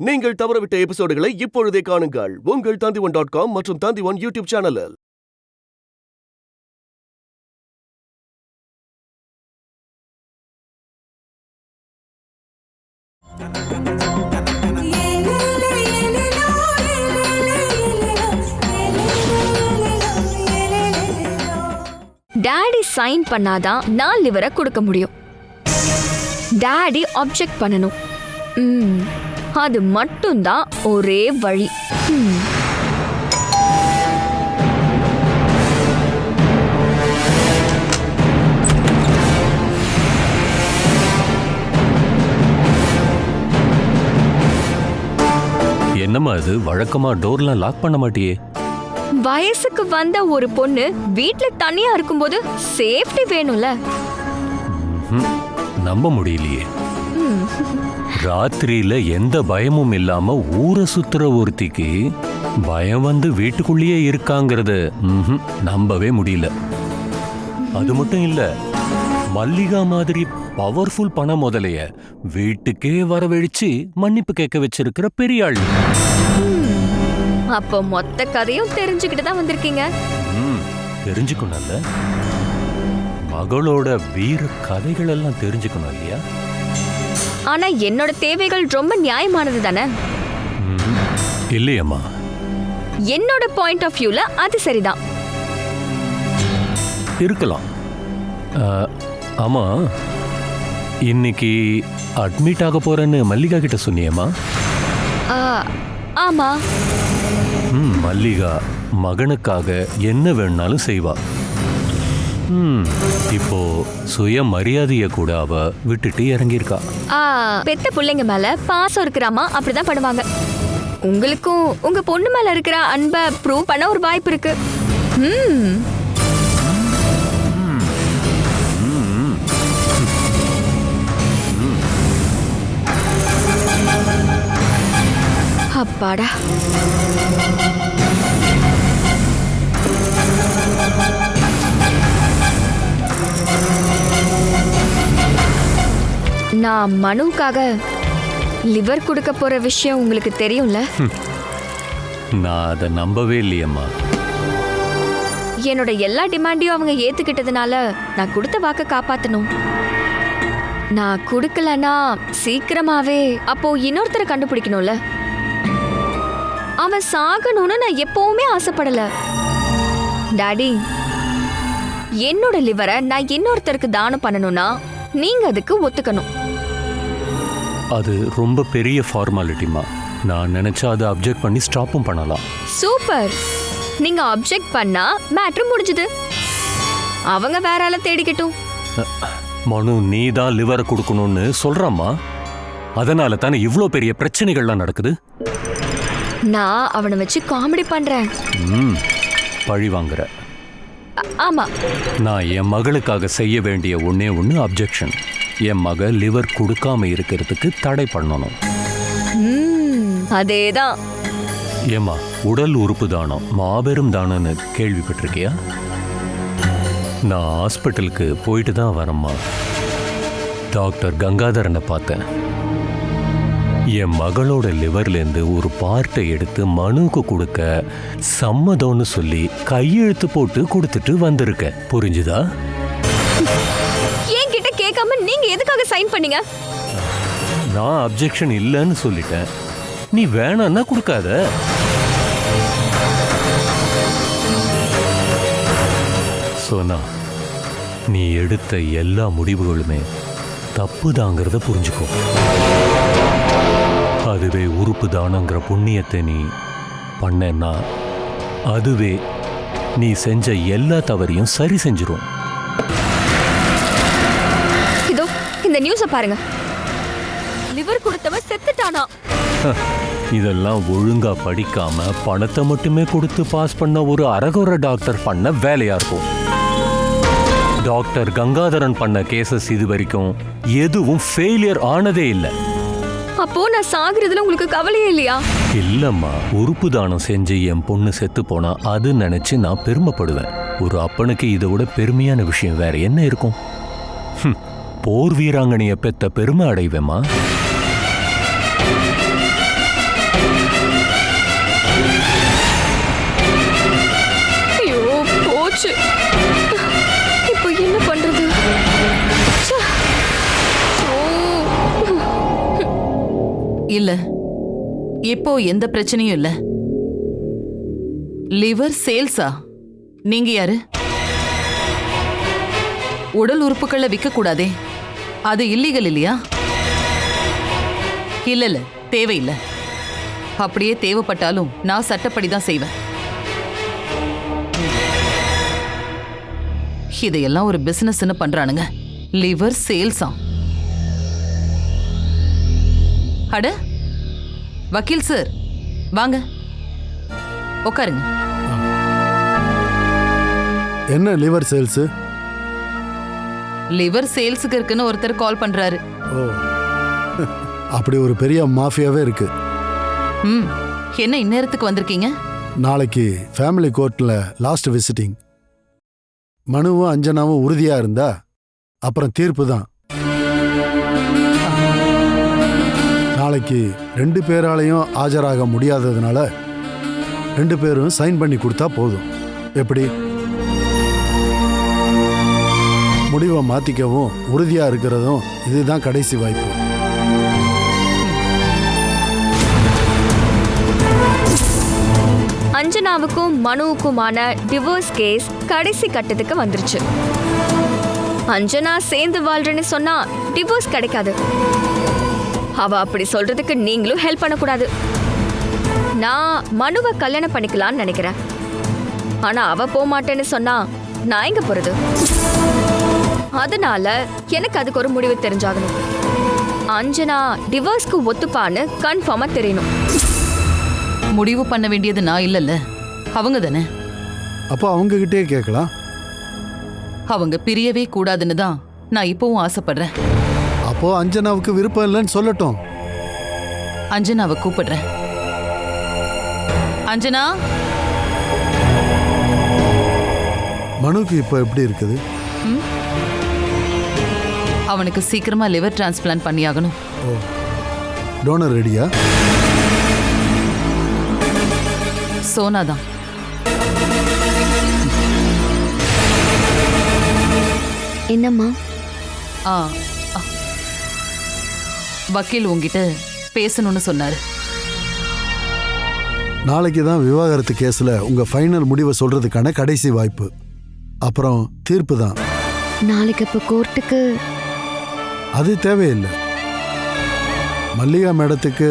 நீங்கள் தவறவிட்ட எபிசோடுகளை இப்பொழுதே காணுங்கள் உங்கள் Tandivan.com மற்றும் Tandivan யூடியூப் சேனலில். டாடி சைன் பண்ணாதான் நான் லிவரை கொடுக்க முடியும். டாடி ஆப்ஜெக்ட் பண்ணணும். அது மட்டும்தான் ஒரே வழி. என்னம்மா இது, வழக்கமா டோர்லாம் லாக் பண்ண மாட்டியே? வயசுக்கு வந்த ஒரு பொண்ணு வீட்ல தனியா இருக்கும்போது சேஃப்டி வேணும்ல. நம்ப முடியலையே. ராத்திரியில எந்த பயமும் இல்லாம ஊரை சுத்துற ஒருத்திக்கு பயம் வந்து வீட்டுக்குள்ளேயே இருக்காங்கிறது நம்பவே முடியல. அது மட்டும் இல்ல, மல்லிகா மாதிரி பவர்ஃபுல் பண முதலைய வீட்டுக்கே வரவழைச்சு மன்னிப்பு கேட்க வச்சிருக்கிற பெரிய ஆள். அப்போ மொத்த கதையும் தெரிஞ்சுக்கிட்டு தான் வந்திருக்கீங்க. தெரிஞ்சுக்கணும்ல, மகளோட வீர கதைகள் எல்லாம் தெரிஞ்சுக்கணும் இல்லையா? ஆனா என்னோட தேவைகள் ரொம்ப நியாயமானது தானே? இல்லையம்மா, என்னோட பாயிண்ட் ஆஃப் வியூல அது சரிதான் இருக்கலாம். ஆமா, இன்னைக்கு அட்மிட் ஆக போறேன்னு மல்லிகா கிட்ட சொன்னியம்மா? ஆமா. மல்லிகா மகனுக்காக என்ன வேணாலும் செய்வா. இப்போ சுய மரியாதைய கூட அவ விட்டுட்டு இறங்கியிருக்கா. பெத்த பிள்ளைங்க மேல பாசம் இருக்கிறாமா அப்படிதான் பண்ணுவாங்க. உங்களுக்கும் உங்க பொண்ணு மேல இருக்கிற அன்பை ப்ரூவ் பண்ண ஒரு வாய்ப்பு இருக்கு. அப்பாடா, நான் மனுவுக்காக லிவர் கொடுக்க போற விஷயம் உங்களுக்கு தெரியும்ல? நான் அதை நம்பவே இல்லையம்மா. என்னோட எல்லா டிமாண்டையும் அவங்க ஏத்துக்கிட்டதுனால நான் கொடுத்த வாக்க காப்பாத்தணும். நான் கொடுக்கலன்னா சீக்கிரமாவே அப்போ இன்னொருத்தரை கண்டுபிடிக்கணும்ல. அவன் சாகணும்னு நான் எப்பவுமே ஆசைப்படல. டாடி, என்னோட லிவரை நான் இன்னொருத்தருக்கு தானம் பண்ணணும்னா நீங்க அதுக்கு ஒத்துக்கணும். அது ரொம்ப பெரிய ஃபார்மாலிட்டிமா. நான் நினைச்சா அதை அப்ஜெக்ட் பண்ணி ஸ்டாப்பும் பண்ணலாம். சூப்பர். நீங்க அப்ஜெக்ட் பண்ணா மேட்டர் முடிஞ்சது. அவங்க வேற ஆள தேடிக்கட்டும். மனு, நீ தான் லிவரை கொடுக்கணும்னு சொல்றாம்மா. அதனால தானே இவ்ளோ பெரிய பிரச்சனைகள்லாம் நடக்குது. நான் அவனை வச்சு காமெடி பண்றேன். பழி வாங்குற? ஆமா. நான் என் மகளுக்காக செய்ய வேண்டிய ஒன்னே ஒன்று அப்ஜெக்ஷன். என் மக லிவர் கொடுக்காம இருக்கிறதுக்கு தடை பண்ணணும். அதேதான். ஏமா, உடல் உறுப்பு தானம் மாபெரும் தானம்னு கேள்விப்பட்டிருக்கியா? நான் ஹாஸ்பிட்டலுக்கு போயிட்டு தான் வரேம்மா. டாக்டர் கங்காதரனை பார்த்தேன். என் மகளோட லிவர்லேருந்து ஒரு பார்ட்டை எடுத்து மனுவுக்கு கொடுக்க சம்மதம்னு சொல்லி கையெழுத்து போட்டு கொடுத்துட்டு வந்திருக்க. புரிஞ்சுதா? என்கிட்ட கேட்காம நீங்க எதுக்காக சைன் பண்ணீங்க? நான் அப்ஜெக்ஷன் இல்லைன்னு சொல்லிட்டேன். நீ வேணான்னா கொடுக்காத. சோனா, நீ எடுத்த எல்லா முடிவுகளுமே தப்புதாங்கிறத புரிஞ்சுக்கோ. அதுவே உறுப்பு தானங்கிற புண்ணியத்தை நீ பண்ணேன்னா அதுவே நீ செஞ்ச எல்லா தவறையும் சரி செஞ்சிரும். இதோ இந்த நியூஸை பாருங்க. லிவர் கொடுத்தவன் செத்துட்டானா? இதெல்லாம் ஒழுங்கா படிக்காம பணத்தை மட்டுமே கொடுத்து பாஸ் பண்ண ஒரு அரகுர டாக்டர் பண்ண வேலையா இருக்கும். டாக்டர் கங்காதரன் பண்ண கேசஸ் இது வரைக்கும் எதுவும் ஃபெயிலியர் ஆனதே இல்லை. அப்போ நான் சாகுறதுல உங்களுக்கு கவலையே இல்லையா? இல்லம்மா, உறுப்பு தானம் செஞ்சு என் பொண்ணு செத்து போனா அது நினைச்சு நான் பெருமைப்படுவேன். ஒரு அப்பனுக்கு இதை விட பெருமையான விஷயம் வேற என்ன இருக்கும்? போர் வீராங்கனைய பெத்த பெருமை அடைவேமா? இல்ல, இப்போ எந்த பிரச்சனையும் இல்ல. லிவர் சேல்ஸா? நீங்க யாரு? உடல் உறுப்புகளை விற்க கூடாதே, அது இல்லீகல் இல்லையா? இல்ல இல்ல, தேவையில்லை. அப்படியே தேவைப்பட்டாலும் நான் சட்டப்படி தான் செய்வேன். இதையெல்லாம் ஒரு பிசினஸ்னு பண்றானுங்க. லிவர் சேல்ஸா? அட வக்கீல் சார், வாங்க உட்காருங்க. என்ன லிவர் சேல்ஸ்? லிவர் சேல்ஸுக்கு இருக்குன்னு ஒருத்தர் கால் பண்றாரு. ஓ, அப்படி ஒரு பெரிய மாஃபியாவே இருக்கு. ம், என்ன இந்நேரத்துக்கு வந்திருக்கீங்க? நாளைக்கு ஃபேமிலி கோர்ட்ல லாஸ்ட் விசிட்டிங். மனுவும் அஞ்சனாவும் உறுதியா இருந்தா அப்புறம் தீர்ப்பு தான். நாளைக்கு 2 பேராலையும் ஆஜராக முடியாததுனால 2 பேரும் சைன் பண்ணி கொடுத்தா போதும். எப்படி? முடிவை மாத்திக்கவும் உறுதியா இருக்கிறதும் இதுதான் கடைசி வாய்ப்பு. அஞ்சனாவுக்கும் மனுவுக்குமான டிவோர்ஸ் கேஸ் கடைசி கட்டத்துக்கு வந்துருச்சு. அஞ்சனா சேர்ந்து வாழ்றேன்னு சொன்னா டிவோர்ஸ் கிடைக்காது. அவ அப்படி சொல்றதுக்கு நீங்களும் ஹெல்ப் பண்ணக்கூடாது. நான் மனுவை கல்யாணம் பண்ணிக்கலாம்னு நினைக்கிறேன். ஆனா அவ போக மாட்டேன்னு சொன்னா நான் எங்க போறது? அதனால எனக்கு அதுக்கு ஒரு முடிவு தெரிஞ்சாகணும். அஞ்சனா டிவோர்ஸ்க்கு ஒத்துப்பான்னு கன்ஃபார்மா தெரியணும். முடிவு பண்ண வேண்டியது நான் இல்லல்ல, அவங்க தானே. அப்போ அவங்க கிட்டே கேட்கலாம். அவங்க பிரியவே கூடாதுன்னு தான் நான் இப்பவும் ஆசைப்படுறேன். அப்போ அஞ்சனாவுக்கு விருப்பம் இல்லைன்னு சொல்லட்டும். அஞ்சனாவை கூப்பிடுறேன். அஞ்சனா, மனுக்கு இப்போ எப்படி இருக்குது? அவனுக்கு சீக்கிரமா லிவர் டிரான்ஸ்பிளான்ட் பண்ணியாகணும். ஓ, டோனர் ரெடியா? சோனா தான். என்னம்மா? ஆ, வக்கீல் உங்ககிட்ட பேசணும்னு சொன்னாரு. நாளைக்கு தான் விவாகரத்து கேஸ்ல உங்க ஃபைனல் முடிவை சொல்றதுக்கான கடைசி வாய்ப்பு. அப்புறம் தீர்ப்பு தான். நாளைக்கு இப்ப கோர்ட்டுக்கு அது தேவையில்லை. மல்லிகா மேடத்துக்கு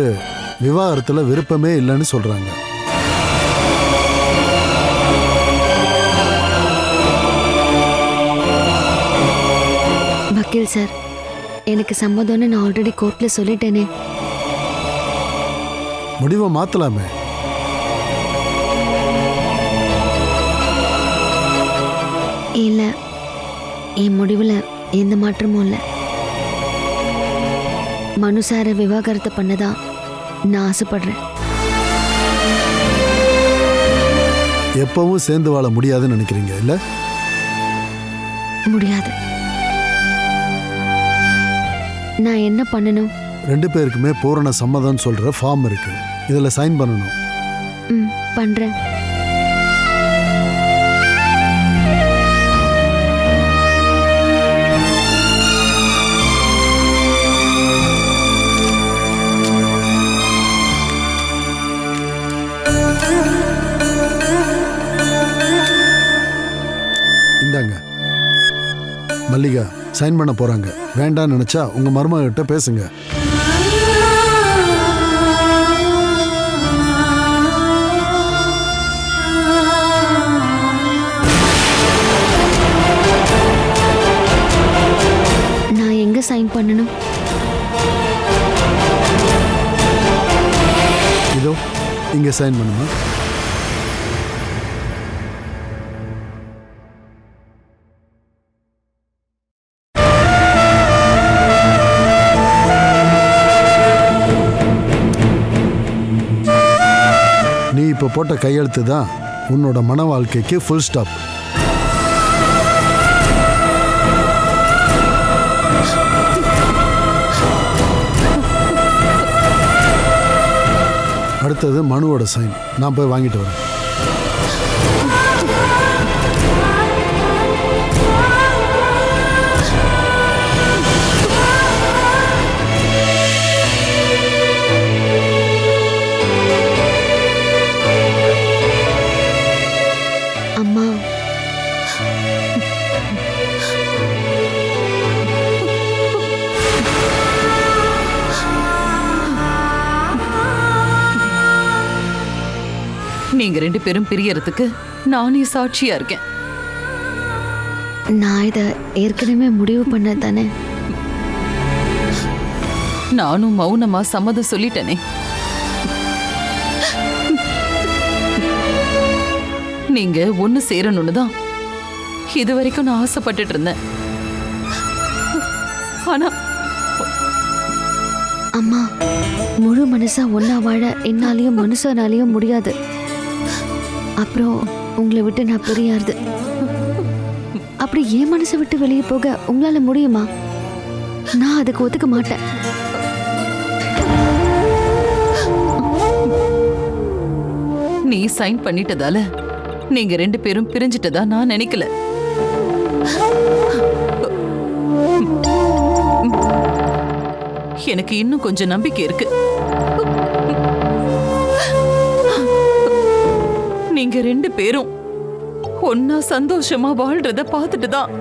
விவாகரத்துல விருப்பமே இல்லைன்னு சொல்றாங்க. வக்கீல் சார், எனக்கு சம்மதம்னு நான் ஆல்ரெடி கோர்ட்ல சொல்லிட்டேனே. முடிவை மாத்தலாமே. இல்ல, என் முடிவுல எந்த மாற்றமும் இல்லை. மனு சாரை விவாகரத்து பண்ணதா நான் ஆசைப்படுறேன். எப்பவும் சேர்ந்து வாழ முடியாதுன்னு நினைக்கிறீங்க இல்ல? முடியாது. நான் என்ன பண்ணணும்? 2 பேருக்குமே பூரண சம்மதம் சொல்ற ஃபார்ம் இருக்கு. இதுல சைன் பண்ணணும். பண்றேன். இந்தாங்க. மல்லிகா சைன் பண்ண போறாங்க. வேண்டான்னு நினைச்சா உங்க மருமகிட்ட பேசுங்க. நான் எங்க சைன் பண்ணணும்? இதோ இங்க சைன் பண்ணுமா. நீ இப்போ போட்ட கையெழுத்து தான் உன்னோட மன வாழ்க்கைக்கு ஃபுல் ஸ்டாப். அடுத்தது மனுவோட சைன். நான் போய் வாங்கிட்டு வரேன். 2 பேரும் பிரியறதுக்கு நானே சாட்சியா இருக்கேன். நான் இதை ஏற்கனவே முடிவு பண்ண தானே. நானும் மௌனமா சம்மதம் சொல்லிட்டேனே. நீங்க ஒண்ணு சேரணும்னு தான் இது வரைக்கும் நான் ஆசைப்பட்டுட்டு இருந்தேன். ஆனா அம்மா, முழு மனசா ஒன்னா வாழ என்னாலையும் மனுஷனாலையும் முடியாது. அப்புறம் உங்களை விட்டு நான் பிரியாது. அப்படி என் மனசை விட்டு வெளியே போக உங்களால முடியுமா? நான் அதுக்கு ஒத்துக்க மாட்டேன். நீ சைன் பண்ணிட்டதால நீங்க 2 பேரும் பிரிஞ்சிட்டதா நான் நினைக்கல. எனக்கு இன்னும் கொஞ்சம் நம்பிக்கை இருக்கு. நீங்க 2 பேரும் ஒன்னா சந்தோஷமா வாழ்றத பார்த்துட்டு தான்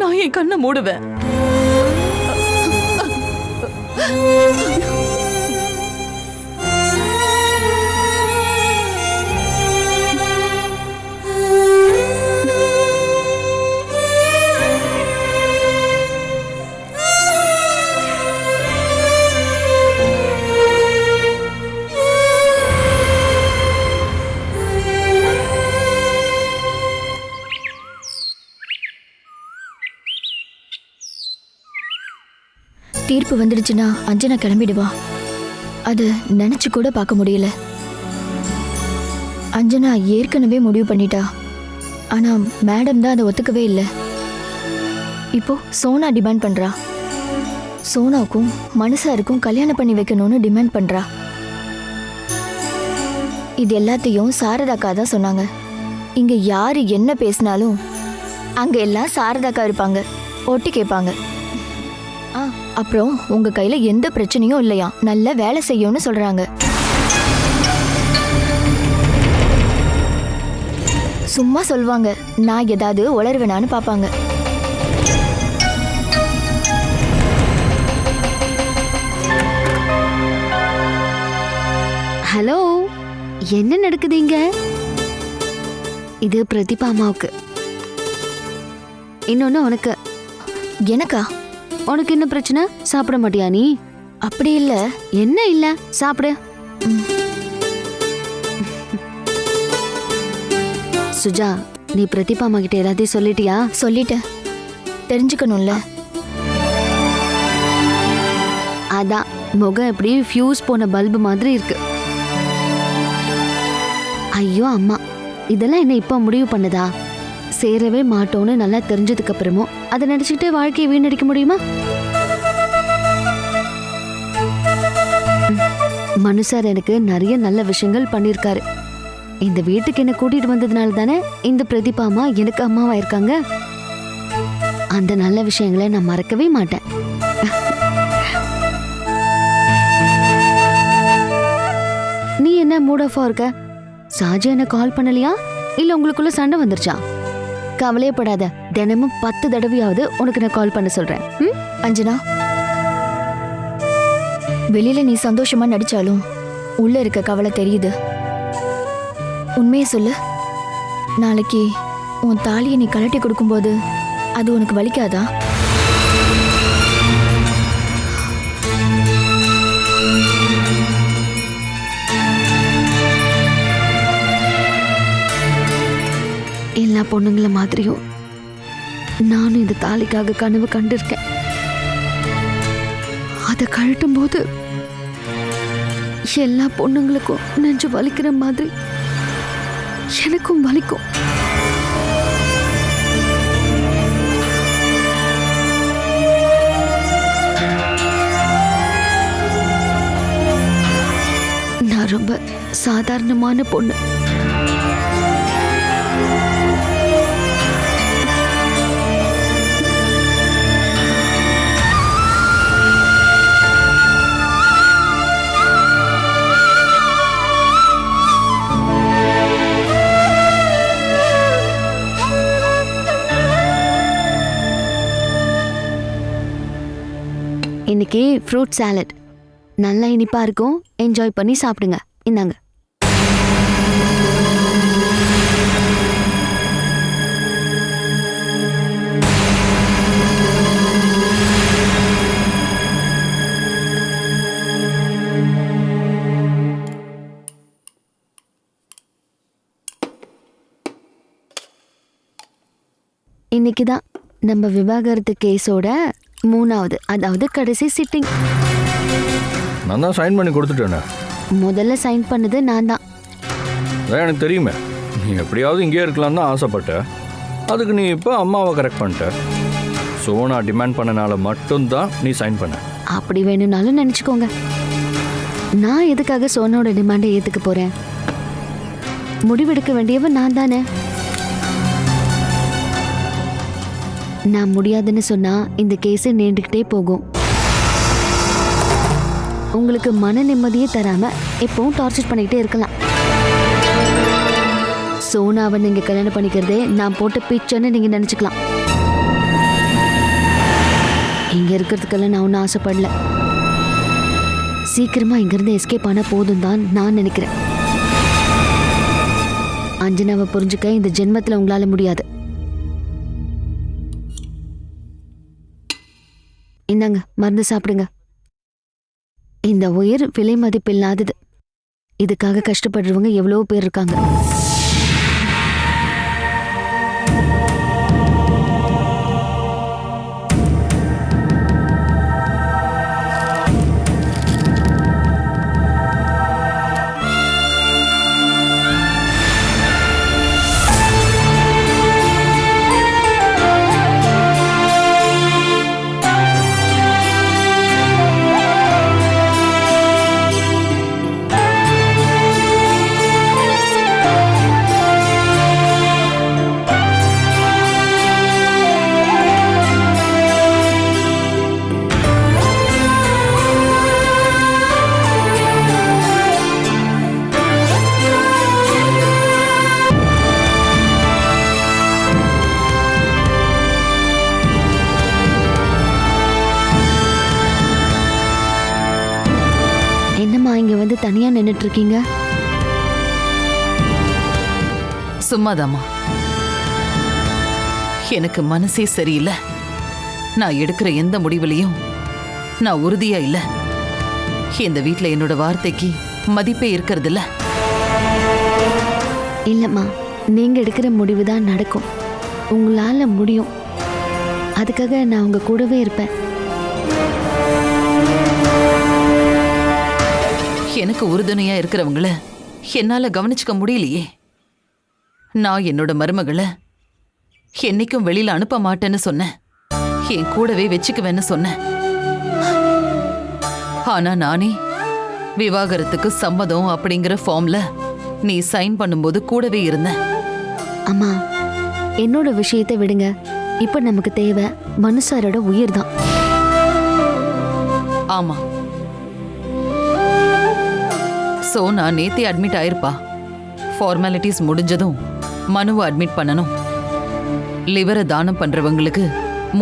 நான் என் கண்ணை மூடுவேன். தீர்ப்பு வந்துடுச்சுன்னா அஞ்சனா கிளம்பிடுவா. அது நினைச்சு கூட பார்க்க முடியல. அஞ்சனா ஏற்கனவே முடிவு பண்ணிட்டா. ஆனா மேடம் தான் அதை ஒத்துக்கவே இல்லை. இப்போ சோனா டிமாண்ட் பண்றா. சோனாவுக்கும் மனுஷாருக்கும் கல்யாணம் பண்ணி வைக்கணும்னு டிமாண்ட் பண்றா. இது எல்லாத்தையும் சாரதாக்கா தான் சொன்னாங்க. இங்க யாரு என்ன பேசினாலும் அங்க எல்லாம் சாரதாக்கா இருப்பாங்க, ஒட்டி கேட்பாங்க. அப்புறம் உங்க கையில எந்த பிரச்சனையும் இல்லையா, நல்ல வேலை செய்யும்னு சொல்றாங்க. சும்மா சொல்வாங்க, நான் ஏதாவது உளறுவேனான்னு பாப்பாங்க. ஹலோ, என்ன நடக்குது இங்க? இது பிரதீபா அம்மாவுக்கு. இன்னொன்னு உனக்கு. எனக்கா? உனக்கு என்ன பிரச்சனை? சாப்பிட மாட்டியா நீ? அப்படி இல்ல. என்ன இல்ல, சாப்பிடு. சுஜா, நீ பிரதீபா அம்மா கிட்ட எல்லாத்தையும் சொல்லிட்டியா? சொல்லிட்டேன். தெரிஞ்சுக்கணும்ல. அதான் முகம் எப்படி ஃபியூஸ் போன பல்பு மாதிரி இருக்கு. ஐயோ அம்மா, இதெல்லாம் என்ன இப்ப முடிவு பண்ணுதா? சேரவே மாட்டோன்னு நல்லா தெரிஞ்சதுக்கு அப்புறமும் அதை நினைச்சிட்டு வாழ்க்கையை வீணடிக்க முடியுமா? மனுஷார் எனக்கு நிறைய நல்ல விஷயங்கள் பண்ணிருக்காரு. இந்த வீட்டுக்கு என்ன கூட்டிட்டு வந்ததுனால தானே இந்த பிரதீபா அம்மா எனக்கு அம்மாவா இருக்காங்க. அந்த நல்ல விஷயங்களை நான் மறக்கவே மாட்டேன். நீ என்ன மூட் ஆஃபா இருக்க? சாஜா என்ன கால் பண்ணலையா? இல்ல உங்களுக்குள்ள சண்டை வந்துருச்சா? கவலையப்படாத, தினமும் 10 தடவையாவது உனக்கு நான் கால் பண்ண சொல்றேன். அஞ்சனா, வெளியில நீ சந்தோஷமா நடிச்சாலும் உள்ள இருக்க கவலை தெரியுது. உண்மையை சொல்லு. நாளைக்கு உன் தாலியை நீ கழட்டி கொடுக்கும்போது அது உனக்கு வலிக்காதா? எல்லா பொண்ணுங்கள மாதிரியும் நானும் இந்த தாலிக்காக கனவு கண்டிருக்கேன். அதை கழட்டும் போது எல்லா பொண்ணுங்களுக்கும் நெஞ்சு வலிக்கிற மாதிரி எனக்கும் வலிக்கும். நான் ரொம்ப சாதாரணமான பொண்ணு. இன்னைக்கு ஃப்ரூட் சாலட் நல்லா இனிப்பா இருக்கும். என்ஜாய் பண்ணி சாப்பிடுங்க. இந்தாங்க. இன்னைக்கு தான் நம்ம விவாகரத்து கேஸோட 3வது அதாவது கடைசி சிட்டிங். நான் தான் சைன் பண்ணி கொடுத்துட்டேனே. முதல்ல சைன் பண்ணது நான் தான். அதான் எனக்கு தெரியுமே, நீ எப்படியாவது இங்கே இருக்கலாம் தான் ஆசைப்பட்ட. அதுக்கு நீ இப்போ அம்மாவை கரெக்ட் பண்ணிட்ட. சோனா டிமாண்ட் பண்ணனால மட்டும்தான் நீ சைன் பண்ண. அப்படி வேணும்னாலும் நினச்சிக்கோங்க. நான் எதுக்காக சோனாவோட டிமாண்டை ஏற்றுக்க போகிறேன்? முடிவெடுக்க வேண்டியவன் நான் தானே. நான் முடியாதுன்னு சொன்னால் இந்த கேஸு நீண்டுக்கிட்டே போகும். உங்களுக்கு மன நிம்மதியே தராமல் எப்பவும் டார்ச்சர் பண்ணிக்கிட்டே இருக்கலாம். சோனாவை நீங்கள் கல்யாணம் பண்ணிக்கிறதே நான் போட்ட பிச்சைன்னு நீங்கள் நினச்சிக்கலாம். இங்கே இருக்கிறதுக்கெல்லாம் நான் ஒன்றும் ஆசைப்படல. சீக்கிரமாக இங்கேருந்து எஸ்கேப் ஆனால் போதும் தான் நான் நினைக்கிறேன். அஞ்சனாவை புரிஞ்சுக்க இந்த ஜென்மத்தில் உங்களால் முடியாது. இந்தாங்க மருந்து சாப்பிடுங்க. இந்த உயிர் விலை மதிப்பில்லாதது. இதுக்காக கஷ்டப்படுறவங்க எவ்வளோ பேர் இருக்காங்க. இங்க வந்து தனியா நின்னுட்டு இருக்கீங்க? சும்மாதாம்மா. எனக்கு மனசே சரியில்லை. நான் எடுக்கிற எந்த முடிவுலையும் நான் உறுதியா இல்ல. இந்த வீட்ல என்னோட வார்த்தைக்கு மதிப்பே இருக்கிறது இல்ல. இல்லம்மா, நீங்க எடுக்கிற முடிவு தான் நடக்கும். உங்களால முடியும். அதுக்காக நான் உங்க கூடவே இருப்பேன். எனக்கு உறுதுணையா இருக்கிறவங்கள என்னால கவனிச்சுக்க முடியலையே. நான் என்னோட மருமகளை என்னைக்கும் வெளியில அனுப்ப மாட்டேன்னு சொன்னேன். என் கூடவே வச்சுக்குவேன்னு சொன்னேன். ஆனா நானே விவாகரத்துக்கு சம்மதம் அப்படிங்கிற ஃபார்ம்ல நீ சைன் பண்ணும்போது கூடவே இருந்தேன். அம்மா, என்னோட விஷயத்தை விடுங்க. இப்ப நமக்கு தேவை மனுஷாரோட உயிர் தான். ஆமா, சோ நான் நேத்தே அட்மிட் ஆயிருப்பா. ஃபார்மாலிட்டிஸ் முடிஞ்சதும் மனுவை அட்மிட் பண்ணணும். லிவரை தானம் பண்றவங்களுக்கு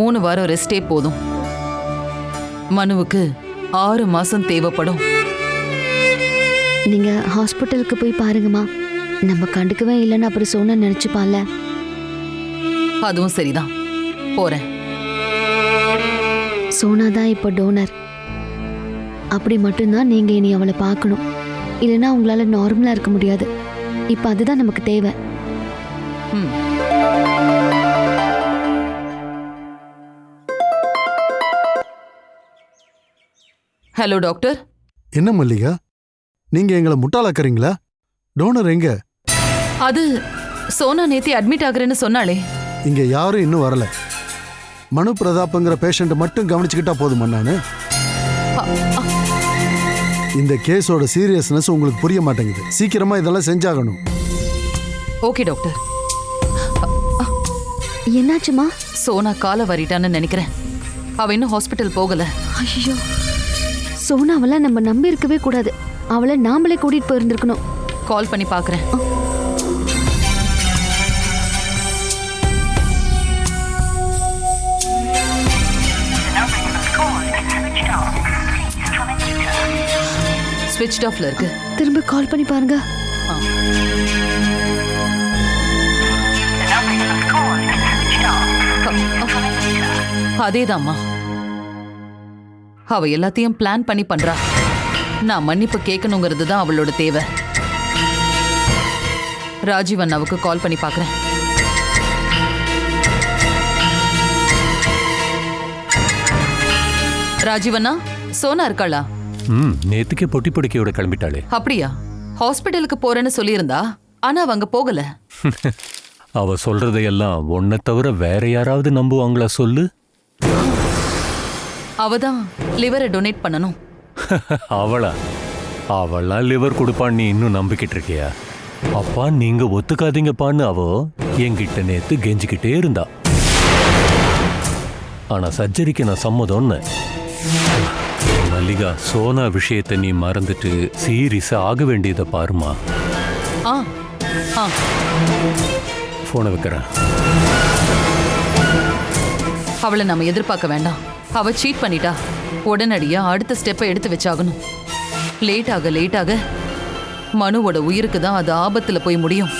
3 வாரம் ரெஸ்டே போதும். மனுவுக்கு 6 மாசம் தேவைப்படும். நீங்க ஹாஸ்பிட்டலுக்கு போய் பாருங்கம்மா. நம்ம கண்டுக்கவே இல்லைன்னு அப்புறம் சோனா நினைச்சுப்பால. அதுவும் சரிதான், போறேன். சோனா தான் இப்போ டோனர். அப்படி மட்டும்தான் நீங்க இனி அவளை பார்க்கணும். இல்லைன்னா உங்களால நார்மலா இருக்க முடியாது. இப்ப அதுதான் நமக்கு தேவை. Hello doctor. என்ன மல்லிகா, நீங்க எங்களை முட்டாளாக்குறீங்களா? டோனர் எங்க? அது சோனா நேத்தி அட்மிட் ஆகுறேன்னு சொன்னாலே. இங்க யாரும் இன்னும் வரல. மனு பிரதாப்ங்கிற பேஷண்ட் மட்டும் கவனிச்சுக்கிட்டா போதுமா? நானு இந்த கேஸோட சீரியஸ்னஸ் உங்களுக்கு புரிய மாட்டேங்குது. சீக்கிரமா இதெல்லாம் செஞ்சாகணும். Okay doctor. என்னாச்சுமா? சோனா காலை வரிட்டான்னு நினைக்கிறேன். அவ இன்னும் ஹாஸ்பிட்டல் போகல. ஐயோ, சோனாவெல்லாம் நம்ம நம்பி இருக்கவே கூடாது. அவளை நாமளே கூட்டிட்டு போயிருந்திருக்கணும். கால் பண்ணி பாக்குறேன். ஸ்விட்ச் ஆஃப்ல இருக்கு. திரும்ப கால் பண்ணி பாருங்க. அதேதாம்மா. அவ எல்லாத்தையும் பிளான் பண்ணி பண்றா. நான் மன்னிப்பு கேட்கணுங்கிறது தான் அவளோட தேவை. ராஜீவ் அண்ணாவுக்கு கால் பண்ணி பார்க்கறேன். ராஜீவண்ணா, சோனா இருக்காளா? நேத்துக்கே பொட்டி பொடிக்கையோட கிளம்பிட்டாளே. அப்படியா? ஹாஸ்பிட்டலுக்கு போறேன்னு சொல்லியிருந்தா, ஆனா அவங்க போகல. அவ சொல்றதையெல்லாம் உன்னை தவிர வேற யாராவது நம்புவாங்களா சொல்லு? அவதான் லிவரை டொனேட் பண்ணணும். அவளா லிவர் கொடுப்பான்னு நீ இன்னும் நம்பிக்கிட்டு இருக்கியா? அப்பா நீங்க ஒத்துக்காதீங்கப்பான்னு அவ என்கிட்ட நேத்து கெஞ்சிக்கிட்டே இருந்தா. ஆனா சர்ஜரிக்கு நான் சம்மதம்னு. மல்லிகா, சோனா விஷயத்தை நீ மறந்துட்டு சீரியஸா ஆக வேண்டியதை பாருமா. ஆ ஆ போனை வைக்கிறேன். அவளை நம்ம எதிர்பார்க்க வேண்டாம். அவ சீட் பண்ணிட்டா. உடனடியா அடுத்த ஸ்டெப்பை எடுத்து வச்சாகணும். லேட் ஆக மனுவோட உயிருக்கு தான் அது ஆபத்துல போய் முடியும்.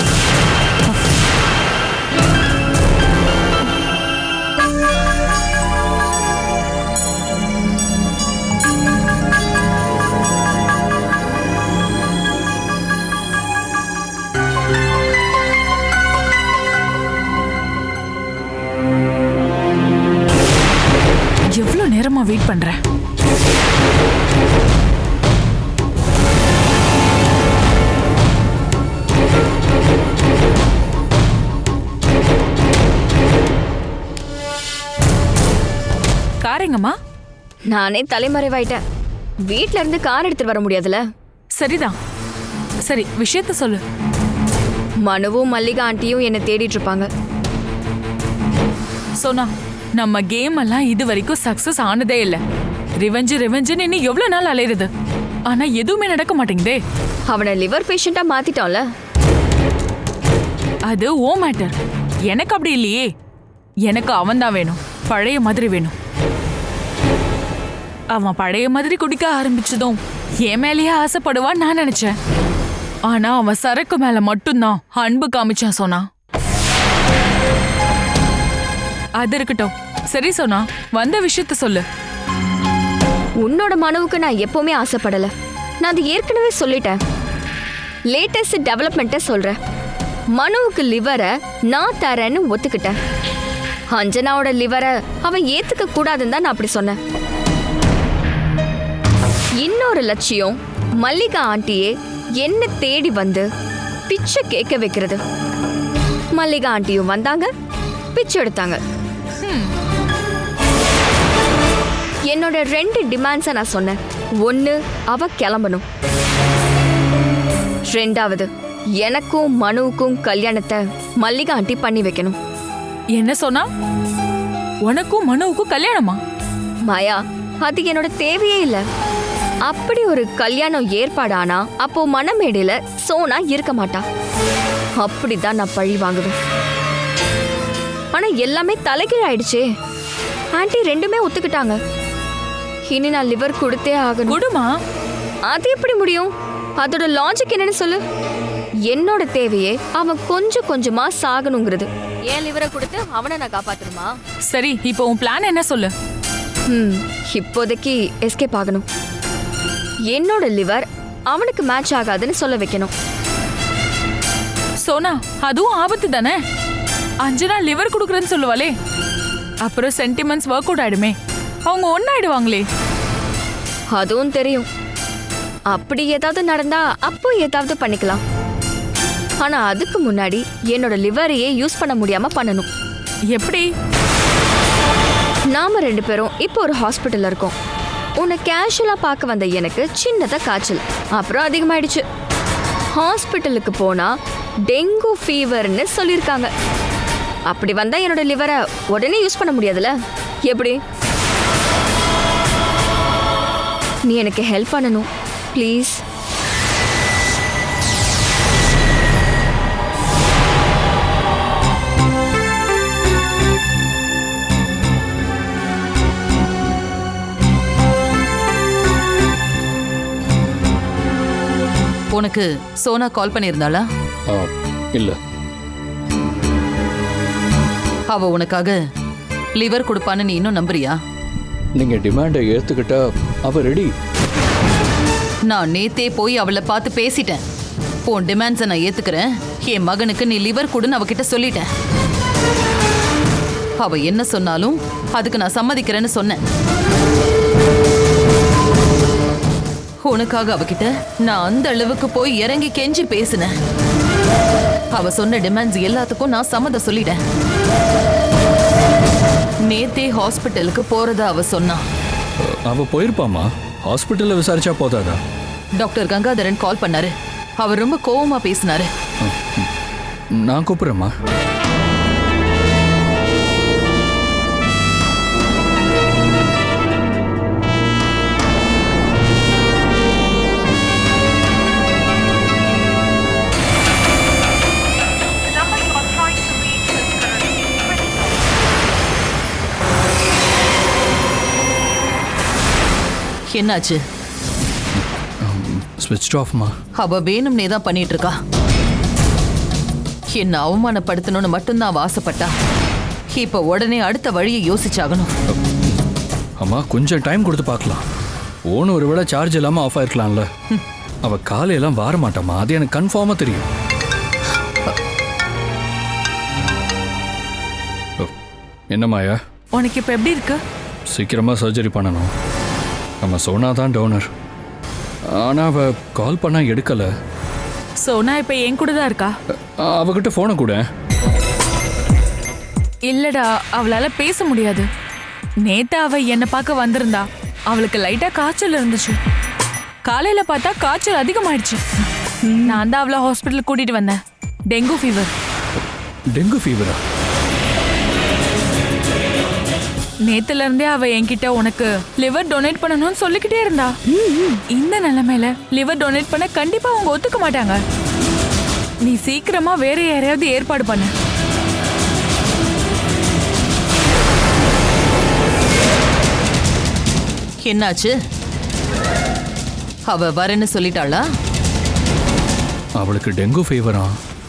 எவ்வளவு நேரமா வெயிட் பண்றேன்? காரங்கம்மா, நானே தலைமறைவாயிட்டேன். வீட்ல இருந்து கார் எடுத்துட்டு வர முடியாதுல. சரிதான். சரி, விஷயத்த சொல்லு. மனுவும் மல்லிகா ஆண்டியும் என்னை தேடிட்டு இருப்பாங்க. சோனா, நம்ம கேம் எல்லாம் இது வரைக்கும் சக்சஸ் ஆனதே இல்ல. ரிவெஞ்சுன்னு இன்னும் எவ்வளவு நாள் அலையுறது? ஆனா எதுவுமே நடக்க மாட்டேங்குதே. அவனை லிவர் பேஷண்டா மாத்திட்டோம்ல. அது ஓ மேட்டர். எனக்கு அப்படி இல்லையே. எனக்கு அவன் தான் வேணும். பழைய மாதிரி வேணும். அவன் பழைய மாதிரி குடிக்க ஆரம்பிச்சதும் என் மேலேயே ஆசைப்படுவான்னு நான் நினைச்சேன். ஆனா அவன் சரக்கு மேல மட்டும்தான் அன்பு காமிச்சான். சோனா, அது இருக்கட்டும். சரி சோனா, வந்த விஷயத்த சொல்லு. உன்னோட மனுவுக்கு நான் எப்பவுமே ஆசைப்படல. நான் அது ஏற்கனவே சொல்லிட்டேன். லேட்டஸ்ட் டெவலப்மெண்ட்டை சொல்றேன். மனுவுக்கு லிவரை நான் தரேன்னு ஒத்துக்கிட்டேன். அஞ்சனாவோட லிவரை அவன் ஏத்துக்க கூடாதுன்னு தான் நான் அப்படி சொன்னேன். இன்னொரு லட்சியம் மல்லிகா ஆண்டியே என்ன தேடி வந்து பிச்சை கேட்க வைக்கிறது. மல்லிகா ஆண்டியும் வந்தாங்க, பிச்சை எடுத்தாங்க. என்னோட 2 டிமாண்ட்ஸை நான் சொன்னேன். 1, அவ கிளம்பணும். 2வது, எனக்கும் மனுவுக்கும் கல்யாணத்தை மல்லிகா ஆண்டி பண்ணி வைக்கணும். என்ன சொன்னா? உனக்கும் மனுவுக்கும் கல்யாணமா? மாயா, அது என்னோட தேவையே இல்லை. அப்படி ஒரு கல்யாணம் ஏற்பாடானா அப்போ மனமேடையில சோனா இருக்க மாட்டா. அப்படிதான் நான் பழி வாங்குவேன். ஆனா எல்லாமே தலைகீழ் ஆயிடுச்சே. ஆண்டி 2மே ஒத்துக்கிட்டாங்க. இனி நான் லிவர் கொடுத்தே ஆகணும். கொடுமா? அது எப்படி முடியும்? அதோட லாஜிக் என்னன்னு சொல்லு. என்னோட தேவையே அவன் கொஞ்சம் கொஞ்சமா சாகணுங்கிறது. ஏன் லிவரை கொடுத்து அவனை நான் காப்பாத்தணுமா? சரி, இப்போ உன் பிளான் என்ன சொல்லு. இப்போதைக்கு எஸ்கேப் ஆகணும். என்னோட லிவர் அவனுக்கு மேட்ச் ஆகாதுன்னு சொல்ல வைக்கணும். சோனா, அதுவும் ஆபத்து தானே. அஞ்சனா லிவர் கொடுக்குறேன்னு சொல்லுவாளே. அப்புறம் சென்டிமெண்ட்ஸ் ஒர்க் அவுட் ஆயிடுமே. அவங்க ஒன்னாயிடுவாங்களே. அதுவும் தெரியும். அப்படி ஏதாவது நடந்தா அப்போ ஏதாவது பண்ணிக்கலாம். ஆனா அதுக்கு முன்னாடி என்னோட லிவரையே யூஸ் பண்ண முடியாம பண்ணணும். எப்படி? நாம 2 பேரும் இப்போ ஒரு ஹாஸ்பிட்டல்ல இருக்கோம். உன்னை கேஷுவலா பார்க்க வந்த எனக்கு சின்னதா காய்ச்சல், அப்புறம் அதிகமாயிடுச்சு. ஹாஸ்பிட்டலுக்கு போனா டெங்கு ஃபீவர்னு சொல்லியிருக்காங்க. அப்படி வந்தா என்னோட லிவரை உடனே யூஸ் பண்ண முடியாதுல்ல. எப்படி? நீ எனக்கு ஹெல்ப் பண்ணணும் ப்ளீஸ். உனக்கு சோனா கால் பண்ணியிருந்தாளா? இல்ல. அவ உனக்காக லிவர் கொடுப்பான்னு நீ இன்னும் நம்புறியா? நீங்க டிமாண்டை ஏத்துக்கிட்டா அவ ரெடி. நான் நேத்தே போய் அவளை பார்த்து பேசிட்டேன். உன் டிமாண்ட்ஸை நான் ஏத்துக்கிறேன். என் மகனுக்கு நீ லிவர் கொடுன்னு அவகிட்ட சொல்லிட்டேன். அவ என்ன சொன்னாலும் அதுக்கு நான் சம்மதிக்கிறேன்னு சொன்னேன். உனக்காக அவகிட்ட நான் அந்த அளவுக்கு போய் இறங்கி கெஞ்சி பேசினேன். அவ சொன்ன டிமாண்ட்ஸ் எல்லாத்துக்கும் நான் சம்மதம் சொல்லிட்டேன். நேத்தே ஹாஸ்பிட்டலுக்கு போறதா அவ சொன்னா. அவ போயிருப்பாமா, ஹாஸ்பிட்டல்ல விசாரிச்சா போதாதா? டாக்டர் கங்காதரன் கால் பண்ணாரு. அவர் ரொம்ப கோவமா பேசினாரு. நான் கூப்பிடுறேம்மா. என்னாச்சு? ஸ்விட்ச் ஆஃப்மா. அவ வேணும்னே தான் பண்ணிட்டு இருக்கா. என்ன அவமானப்படுத்தணும்னு மட்டும்தான் அவ ஆசைப்பட்டா. இப்ப உடனே அடுத்த வழியை யோசிச்சாகணும். அம்மா கொஞ்சம் டைம் கொடுத்து பார்க்கலாம். ஓன்னு ஒரு வேளை சார்ஜ் இல்லாம ஆஃப் ஆயிருக்கலாம்ல. அவ காலையெல்லாம் வர மாட்டாமா, அது எனக்கு கன்ஃபார்மா தெரியும். என்னம்மாயா? உனக்கு இப்ப எப்படி இருக்கு? சீக்கிரமா சர்ஜரி பண்ணணும். நம்ம சோனா தான் டோனர். ஆனா அவ கால் பண்ணா எடுக்கல. சோனா இப்ப என் கூட தான் இருக்கா? அவகிட்ட போனை கூட. இல்லடா, அவளால பேச முடியாது. நேத்து அவ என்ன பார்க்க வந்திருந்தா. அவளுக்கு லைட்டா காய்ச்சல் இருந்துச்சு. காலையில பார்த்தா காய்ச்சல் அதிகமாயிடுச்சு. நான் தான் அவளை ஹாஸ்பிட்டல் கூட்டிட்டு வந்தேன். Dengue fever. டெங்கு ஃபீவரா? நேத்துல இருந்தே அவ என்கிட்ட உனக்கு லிவர் டொனேட் பண்ணணும்னு சொல்லிக்கிட்டே இருந்தா. இந்த நிலைமையில லிவர் டொனேட் பண்ண கண்டிப்பா அவங்க ஒத்துக்க மாட்டாங்க. நீ சீக்கிரமா வேற யாரையாவது ஏற்பாடு பண்ணு. என்னாச்சு? அவ வரேன்னு சொல்லிட்டாளா? அவளுக்கு டெங்கு ஃபீவரா?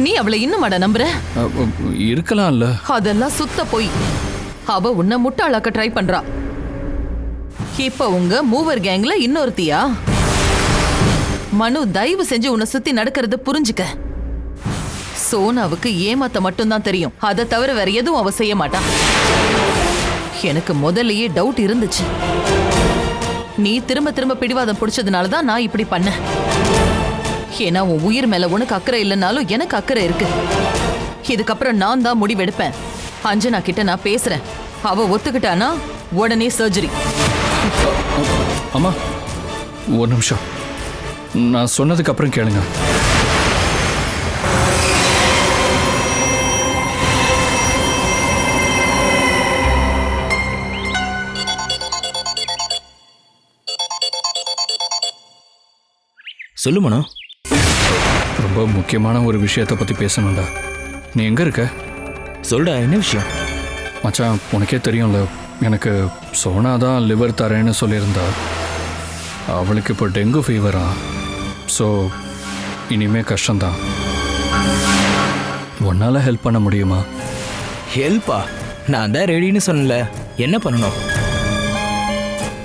நீ அவளை இன்னும் அட நம்புற? இருக்கலாம்ல. அதெல்லாம் சுத்த போய். அவ உன்னை முட்டாளாக்க ட்ரை பண்றா. இப்ப உங்க மூவர் கேங்ல இன்னொருத்தியா? மனு, தயவு செஞ்சு உன்னை சுத்தி நடக்கிறது புரிஞ்சுக்க. சோனாவுக்கு ஏமாத்த மட்டும்தான் தெரியும். அதை தவிர வேற எதுவும் அவ செய்ய மாட்டா. எனக்கு முதல்லயே டவுட் இருந்துச்சு. நீ திரும்ப திரும்ப பிடிவாதம் பிடிச்சதுனால தான் நான் இப்படி பண்ணேன். ஏன்னா உன் உயிர் மேல உனக்கு அக்கறை இல்லைன்னாலும் எனக்கு அக்கறை இருக்கு. இதுக்கப்புறம் நான் தான் முடிவெடுப்பேன். அஞ்சனா கிட்ட நான் பேசுறேன். அவ ஒத்துக்கிட்டானா உடனே சர்ஜரி. அம்மா ஒரு நிமிஷம், நான் சொன்னதுக்கு அப்புறம் கேளுங்க. சொல்லு மனோ. ரொம்ப முக்கியமான ஒரு விஷயத்தை பத்தி பேசணும்டா. நீ எங்க இருக்க? சொல்டா, என்ன விஷயம்? மச்சான், உனக்கே தெரியும்ல, எனக்கு சோனா தான் லிவர் தரேன்னு சொல்லியிருந்தா. அவளுக்கு இப்போ டெங்கு ஃபீவரா. ஸோ இனிமே கஷ்டம்தான். உன்னால் ஹெல்ப் பண்ண முடியுமா? ஹெல்ப்பா? நான் தான் ரெடின்னு சொன்னல. என்ன பண்ணணும்?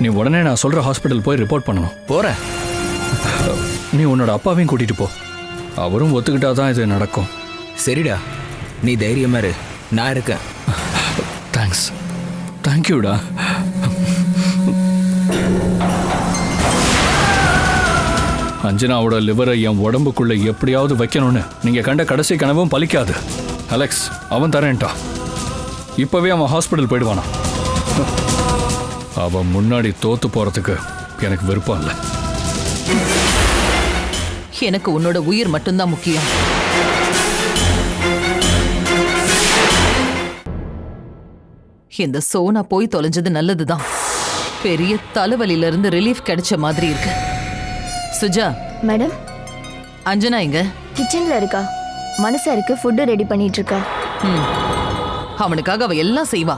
நீ உடனே நான் சொல்கிற ஹாஸ்பிட்டல் போய் ரிப்போர்ட் பண்ணணும். போகிறேன். நீ உன்னோட அப்பாவையும் கூட்டிகிட்டு போ. அவரும் ஒத்துக்கிட்டா தான் இது நடக்கும். சரிடா, நீ தைரியமா இரு, நான் இருக்கேன். தேங்க்ஸ். தேங்க்யூடா. அஞ்சனாவோட லிவரை என் உடம்புக்குள்ள எப்படியாவது வைக்கணும்னு நீங்க கண்ட கடைசி கனவும் பலிக்காது. அலெக்ஸ் அவன் தரேன்ட்டா. இப்பவே அவன் ஹாஸ்பிட்டல் போயிடுவானா? அவன் முன்னாடி தோத்து போறதுக்கு எனக்கு விருப்பம் இல்லை. எனக்கு உன்னோட உயிர் மட்டும்தான் முக்கியம். இந்த சோனா போய் தொலைஞ்சது நல்லதுதான். பெரிய தலைவலியில இருந்து ரிலீஃப் கிடைச்ச மாதிரி இருக்கு. சுஜா, மேடம், அஞ்சனா எங்க? கிச்சன்ல இருக்கா. மனசாருக்கு ஃபுட்டு ரெடி பண்ணிட்டு இருக்கா. அவனுக்காக அவ எல்லாம் செய்வா.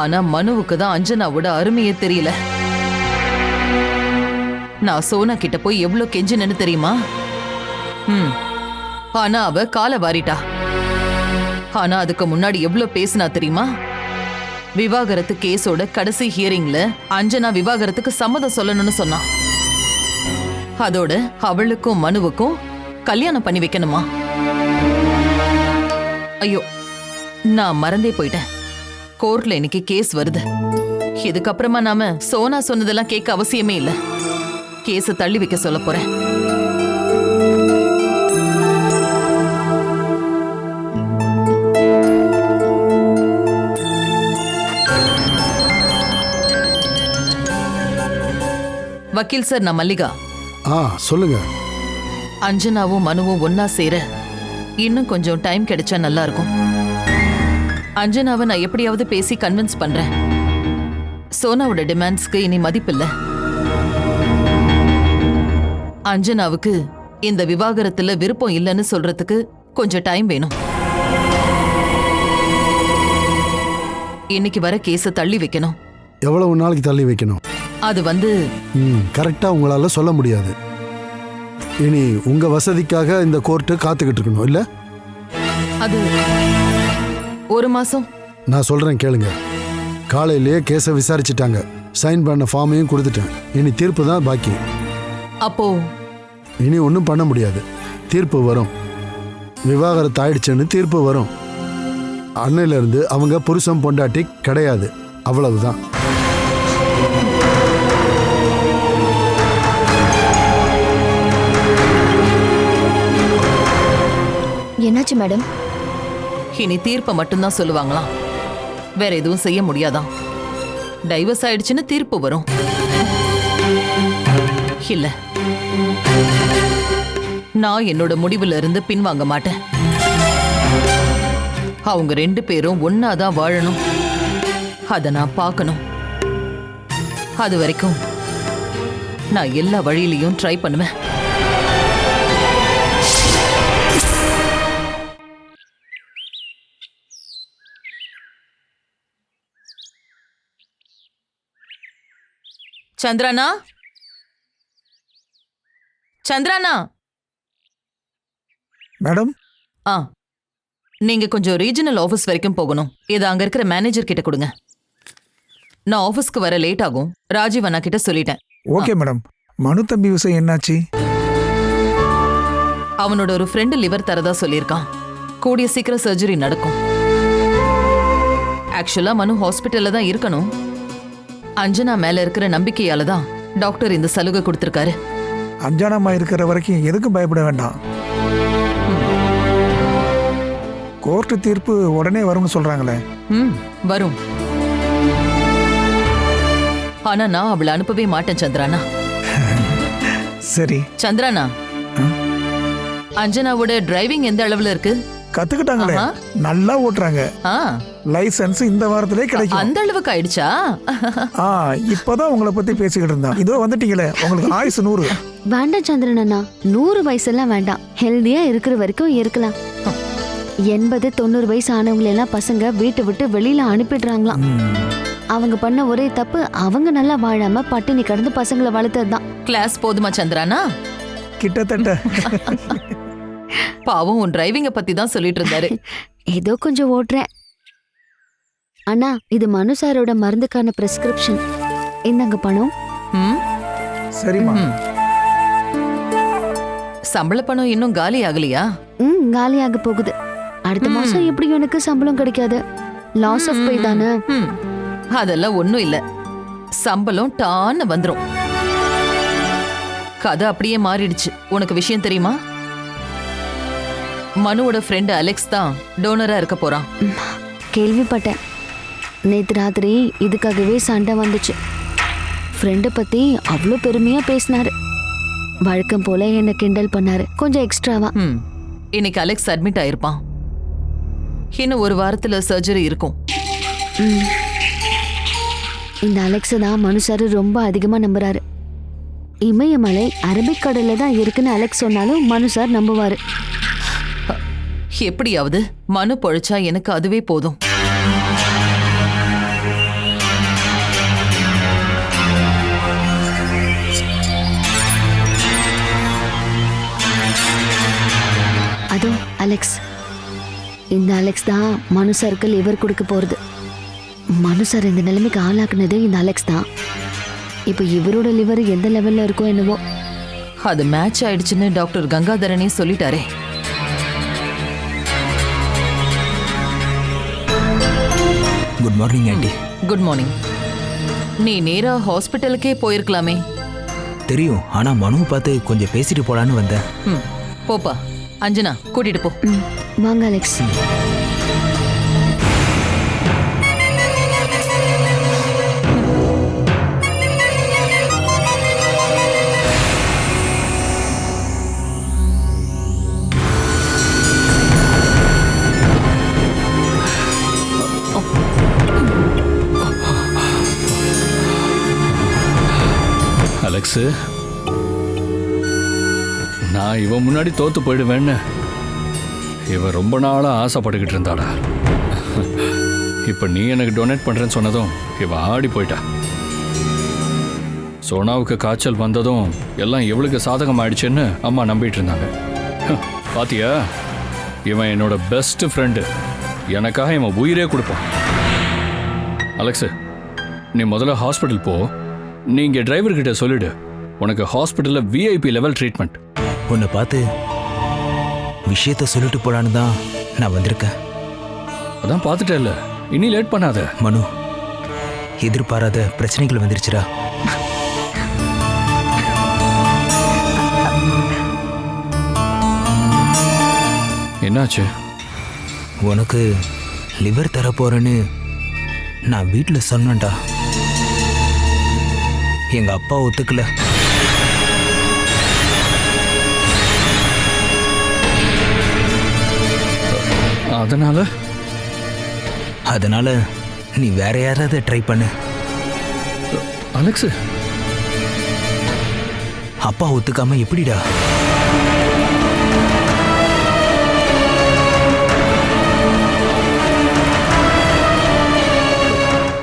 ஆனா மனுவுக்கு தான் அஞ்சனாவோட அருமையே தெரியல. நான் சோனா கிட்ட போய் எவ்வளவு கெஞ்சினேன்னு தெரியுமா? ஆனா அவ காலை வாரிட்டா. ஆனா அதுக்கு முன்னாடி எவ்வளவு பேசினா தெரியுமா? விவாகரத்து கேஸோட கடைசி ஹியரிங்ல அஞ்சனா விவாகரத்துக்கு சம்மதம் சொல்லணும்னு சொன்னா. அதோட அவளுக்கும் மனுவுக்கும் கல்யாணம் பண்ணி வைக்கணுமா? ஐயோ, நான் மறந்தே போயிட்டேன். கோர்ட்ல இன்னைக்கு கேஸ் வருது. இதுக்கப்புறமா நாம சோனா சொன்னதெல்லாம் கேட்க அவசியமே இல்லை. கேஸ தள்ளி வைக்க சொல்ல போறேன். வக்கீல் சார், நான் மல்லிகா. சொல்லுங்க. அஞ்சனாவும் மனுவும் ஒன்னா சேர இன்னும் கொஞ்சம் டைம் கிடைச்சா நல்லா இருக்கும். அஞ்சனாவை நான் எப்படியாவது பேசி கன்வின்ஸ் பண்றேன். சோனாவோட டிமாண்ட்ஸ்க்கு இனி மதிப்பில்லை. அஞ்சனாவுக்கு இந்த விவாகரத்துல விருப்பம் இல்லைன்னு சொல்றதுக்கு கொஞ்சம் டைம் வேணும். இன்னைக்கு வர கேஸ தள்ளி வைக்கணும். எவ்வளவு நாளைக்கு தள்ளி வைக்கணும்? அது கரெக்டா உங்களால சொல்ல முடியாது. இனி உங்க வசதிக்காக இந்த கோர்ட்டு காத்துக்கிட்டு இருக்கணும் இல்ல? அது 1 மாசம். நான் சொல்றேன் கேளுங்க. காலையிலேயே கேஸை விசாரிச்சுட்டாங்க. சைன் பண்ண ஃபார்மையும் கொடுத்துட்டேன். இனி தீர்ப்பு தான் பாக்கி. அப்போ இனி ஒன்றும் பண்ண முடியாது. தீர்ப்பு வரும். விவாகரத்து ஆயிடுச்சுன்னு தீர்ப்பு வரும். அன்னையில இருந்து அவங்க புருஷன் பொண்டாட்டி கிடையாது. அவ்வளவுதான். என்னாச்சு மேடம்? இனி தீர்ப்பை மட்டும்தான் சொல்லுவாங்களாம். வேற எதுவும் செய்ய முடியாதான். டைவர்ஸ் ஆயிடுச்சுன்னு தீர்ப்பு வரும். இல்ல, நான் என்னோட முடிவுல இருந்து பின்வாங்க மாட்டேன். அவங்க 2 பேரும் ஒன்னாதான் வாழணும். அத நான் பார்க்கணும். அது வரைக்கும் நான் எல்லா வழியிலையும் ட்ரை பண்ணுவேன். சந்திரானா, சந்திரானா. மேடம். நீங்க கொஞ்சம் ரீஜனல் ஆபீஸ் வரைக்கும் போகணும். இதை அங்க இருக்கிற மேனேஜர் கிட்ட கொடுங்க. நான் ஆபீஸ்க்கு வர லேட் ஆகும். ராஜீவ் அண்ணா கிட்ட சொல்லிட்டேன். Okay madam. மனு தம்பி விஷயம் என்னாச்சு? அவனோட ஒரு ஃப்ரெண்டு லிவர் தரதா சொல்லியிருக்கான். கூடிய சீக்கிரம் சர்ஜரி நடக்கும். ஆக்சுவலா மனு ஹாஸ்பிட்டல்ல தான் இருக்கணும். அஞ்சனா மேல இருக்கிற நம்பிக்கையால தான் டாக்டர் இந்த சலுகை கொடுத்திருக்காரு. அஞ்சானம்மா இருக்கிற வரைக்கும் எதுக்கும் பயப்பட வேண்டாம். கோர்ட்டு தீர்ப்பு உடனே வரும்னு சொல்றாங்களே. வரும். ஆனா நான் அவளை அனுப்பவே மாட்டேன் சந்திரானா. சரி சந்திரானா, அஞ்சனாவோட டிரைவிங் எந்த அளவுல இருக்கு? கத்துக்கிட்டாங்களே, நல்லா ஓட்டுறாங்க. லைசன்ஸ் இந்த வாரத்திலே கிடைக்கும். அந்த அளவுக்கு ஆயிடுச்சா? இப்பதான் உங்களை பத்தி பேசிக்கிட்டு இருந்தா. இதோ வந்துட்டீங்களே, உங்களுக்கு ஆயுசு 100. வேண்டாம் சந்திரன் அண்ணா, 100 வயசெல்லாம் வேண்டாம். ஹெல்தியா இருக்கிற வரைக்கும் இருக்கலாம். 80-90 வயசு ஆனவங்களெல்லாம் பசங்க வீட்டை விட்டு வெளியில அனுப்பிடுறாங்களாம். அவங்க பண்ண ஒரே தப்பு, அவங்க நல்லா வாழாம பட்டினி கடந்து பசங்களை வளர்த்ததுதான். கிளாஸ் போதுமா சந்திரானா? கிட்டத்தட்ட. பாவம், உன் டிரைவிங்க பத்தி தான் சொல்லிட்டு இருந்தாரு. ஏதோ கொஞ்சம் ஓட்டுறேன். அண்ணா, இது மனு சாரோட மருந்துக்கான பிரெஸ்கிரிப்ஷன். இந்தாங்க பணம். சரிம்மா. சம்பள பணம் இன்னும் காலி ஆகலையா? காலியாக போகுது. அடுத்த மாசம் எப்படியும் எனக்கு சம்பளம் கிடைக்காது. லாஸ் ஆஃப் பே தானே. அதெல்லாம் ஒண்ணும் இல்ல. சம்பளம் டான்னு வந்துரும். கதை அப்படியே மாறிடுச்சு. உனக்கு விஷயம் தெரியுமா? மனுவோட ஃப்ரெண்ட் அலெக்ஸ் தான் டோனரா இருக்க போறான். கேள்விப்பட்டேன். நேத்து ராத்திரி இதுக்காகவே சண்டை வந்துச்சு. ஃப்ரெண்டை பத்தி அவ்வளோ பெருமையா பேசினாரு. வழக்கம் போல என்ன கிண்டல் பண்ணாரு, கொஞ்சம் எக்ஸ்ட்ராவா. இன்னைக்கு அலெக்ஸ் அட்மிட் ஆயிருப்பான். இன்னும் 1 வாரத்துல சர்ஜரி இருக்கும். இந்த அலெக்ஸை தான் மனு சார் ரொம்ப அதிகமா நம்புறாரு. இமயமலை அரபிக்கடல்ல தான் இருக்குன்னு அலெக்ஸ் சொன்னாலும் மனு சார் நம்புவாரு. எப்படியாவது மனு பொழைச்சா எனக்கு அதுவே போதும். அதோ அலெக்ஸ். இந்த அலெக்ஸ் தான் மனு சாருக்கு லிவர் கொடுக்க போறது. மனு சார் இந்த நிலைமைக்கு ஆளாக்குனது இந்த அலெக்ஸ் தான். இப்போ இவரோட லிவர் எந்த லெவல்ல இருக்கோ என்னவோ. அது மேட்ச் ஆயிடுச்சுன்னு டாக்டர் கங்காதரனே சொல்லிட்டாரே. Good morning aunty. Good morning. நீ நேரா ஹாஸ்பிட்டலுக்கே போயிருக்கலாமே. தெரியும். ஆனா மனுவை பார்த்து கொஞ்சம் பேசிட்டு போலான்னு வந்தேன். போப்பா. அஞ்சனா கூட்டிட்டு போ. வாங்க அலெக்ஸ். அலெக்ஸ், நான் இவன் முன்னாடி தோத்து போயிடுவேன்னு இவன் ரொம்ப நாளா ஆசைப்பட்டுக்கிட்டு இருந்தாடா. இப்ப நீ எனக்கு டொனேட் பண்றேன்னு சொன்னதும் இவன் ஆடி போயிட்டா. சோனாவுக்கு காய்ச்சல் வந்ததும் எல்லாம் எவ்வளவுக்கு சாதகம் ஆயிடுச்சுன்னு அம்மா நம்பிட்டு இருந்தாங்க. பாத்தியா, இவன் என்னோட பெஸ்ட் ஃப்ரெண்டு. எனக்காக இவன் உயிரே கொடுப்பான். அலெக்ஸ், நீ முதல்ல ஹாஸ்பிட்டல் போ. நீங்க டிரைவர் கிட்ட சொல்லிடு, உனக்கு ஹாஸ்பிட்டல்ல விஐபி லெவல் ட்ரீட்மெண்ட். உன்னை பார்த்து விஷயத்த சொல்லிட்டு போலான்னு தான் நான் வந்திருக்கேன். அதான் பார்த்துட்டேல்ல, இனி லேட் பண்ணாத. மனு, எதிர்பாராத பிரச்சனைகள் வந்துருச்சுடா. என்னாச்சு? உனக்கு லிவர் தர போறேன்னு நான் வீட்டில் சொன்னேன்டா. எங்க அப்பா ஒத்துக்கல. அதனால நீ வேற யாராவது ட்ரை பண்ணு. அலெக்ஸ், அப்பா ஒத்துக்காம எப்படிடா?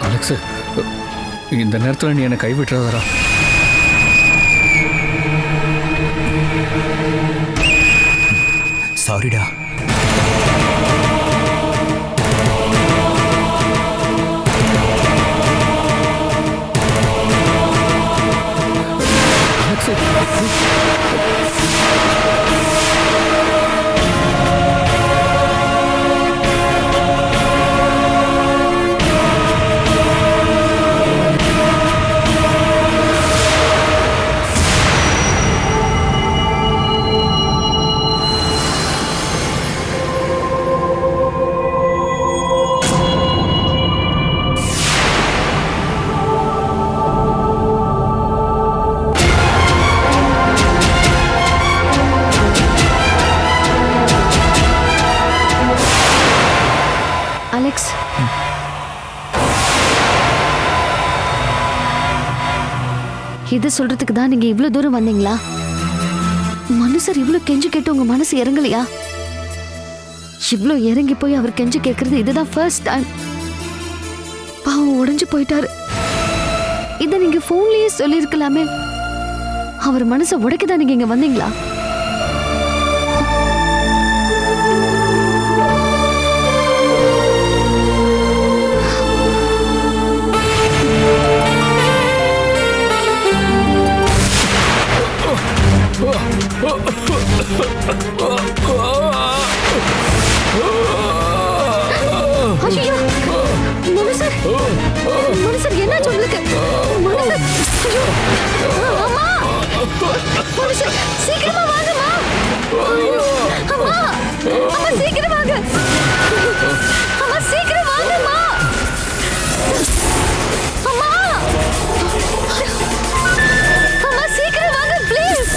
அலெக்ஸ், இந்த நேரத்தில் நீ என்னை கைவிட்டுறதா? சாரிடா. அலெக்ஸ், இது சொல்றதுக்கு தான் நீங்க இவ்வளவு தூரம் வந்தீங்களா? மனுஷர் இவ்வளவு கெஞ்சி கேட்டு உங்க மனசு இறங்கலையா? இவ்வளவு இறங்கி போய் அவர் கெஞ்சி கேட்கறது இதுதான் ஃபர்ஸ்ட் டைம். பாவம் உடைஞ்சு போயிட்டாரு. இத நீங்க போன்லயே சொல்லிருக்கலாமே. அவர் மனசை உடைக்கதான் நீங்க இங்க வந்தீங்களா? ஐயோ, மனுஷர், மனுஷர் என்னாச்சு உங்களுக்கு? மனுஷர், ஐயோ, அம்மா, மனுஷர், சீக்கிரமா வாங்கம்மா. ஐயோ, அம்மா, அம்மா சீக்கிரம் வாங்க. அம்மா சீக்கிரம் வாங்கம்மா. அம்மா, அம்மா சீக்கிரம் வாங்க ப்ளீஸ்.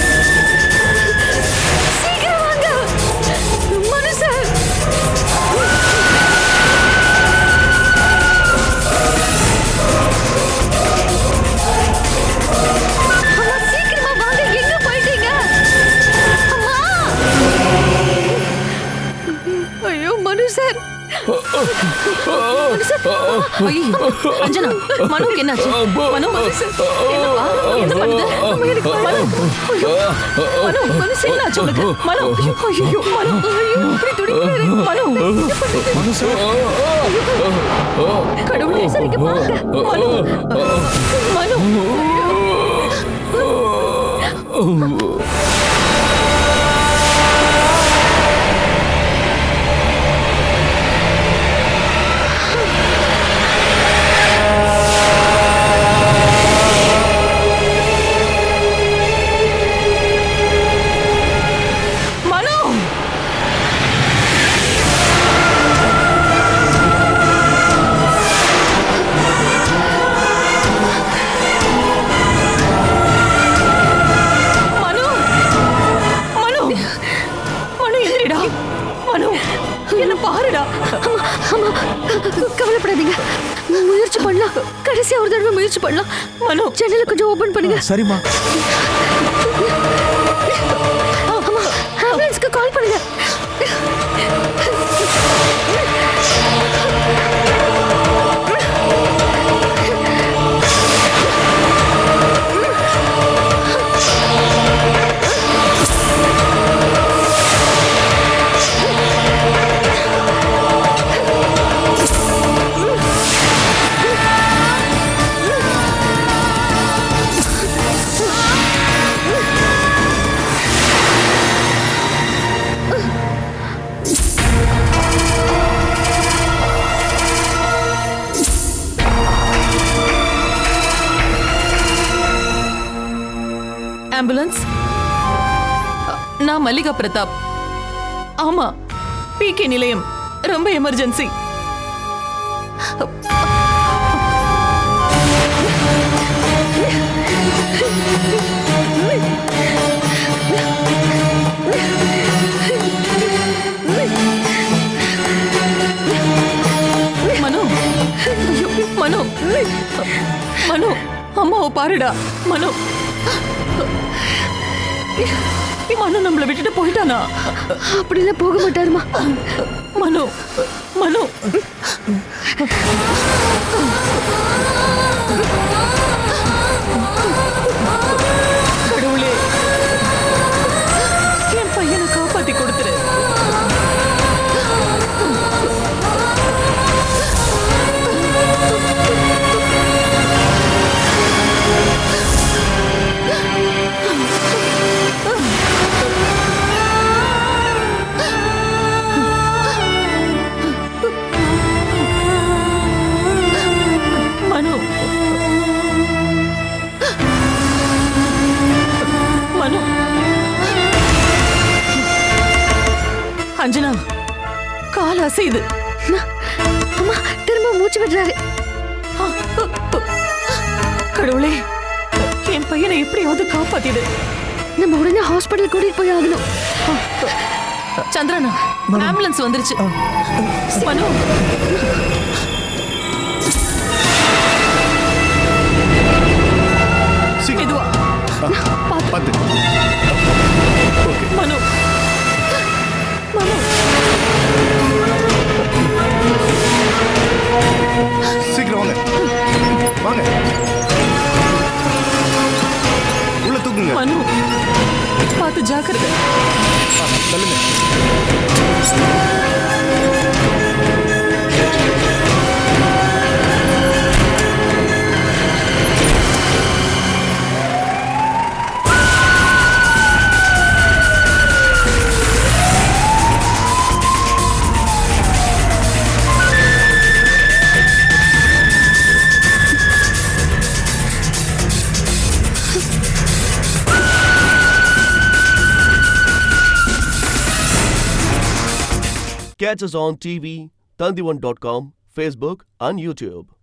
சீக்கிரம் வாங்க மனுஷர். அம்மா சீக்கிரமா வாங்க. எங்க போயிட்டீங்க? அம்மா. ஐயோ மனுஷர். ஐயோ, அஞ்சனா, மனுவுக்கு என்னாச்சு? மனு, என்னப்பா? என்ன பண்ணுது? மனு, ஐயோ, மனு, மனுஷன் என்னாச்சு உனக்கு? மனு, ஐயோ, மனு, ஐயோ, இப்படி துடிக்கிறாரு. மனு, என்ன பண்ணுது? கடவுளே, சரிங்க பாருங்க. மனு, மனு, ஐயோ. முயற்சி பண்ணலாம். மனு ஜன்னலை கொஞ்சம் ஓபன் பண்ணுங்க. சரிம்மா. அம்மா, ஆம்புலன்ஸ்க்கு கால் பண்ணுங்க. ஆம்புலன்ஸ். நான் மல்லிகா பிரதாப். ஆமா, பிகே நிலையம். ரொம்ப எமர்ஜென்சி. மனு, மனு, மனு, அம்மாவை பாருடா. மனு, மனு நம்மளை விட்டுட்டு போயிட்டானா? அப்படிலாம் போக மாட்டாருமா. மனு, மனு. கடவுளே, என் பையனை காப்பாத்தி கொடுத்துரு. மனு, மனு. அஞ்சனா, கால் அசையுது. அம்மா, திரும்ப மூச்சு விடுறாரு. கடவுளே, என் பையனை எப்படியாவது காப்பாத்திடு. நம்ம உடனே ஹாஸ்பிட்டல் கூட்டிட்டு போய் ஆகணும். சந்திரனா, ஆம்புலன்ஸ் வந்துருச்சு. மனு, மெதுவா பாத்து. மனு, மனு. சீக்கிரம் வாங்க, வாங்க, உள்ள தூக்குங்க. மனு, பார்த்து ஜாக்கிரதை. சொல்லுங்க. Catch us on TV, Tandivan.com, Facebook and YouTube.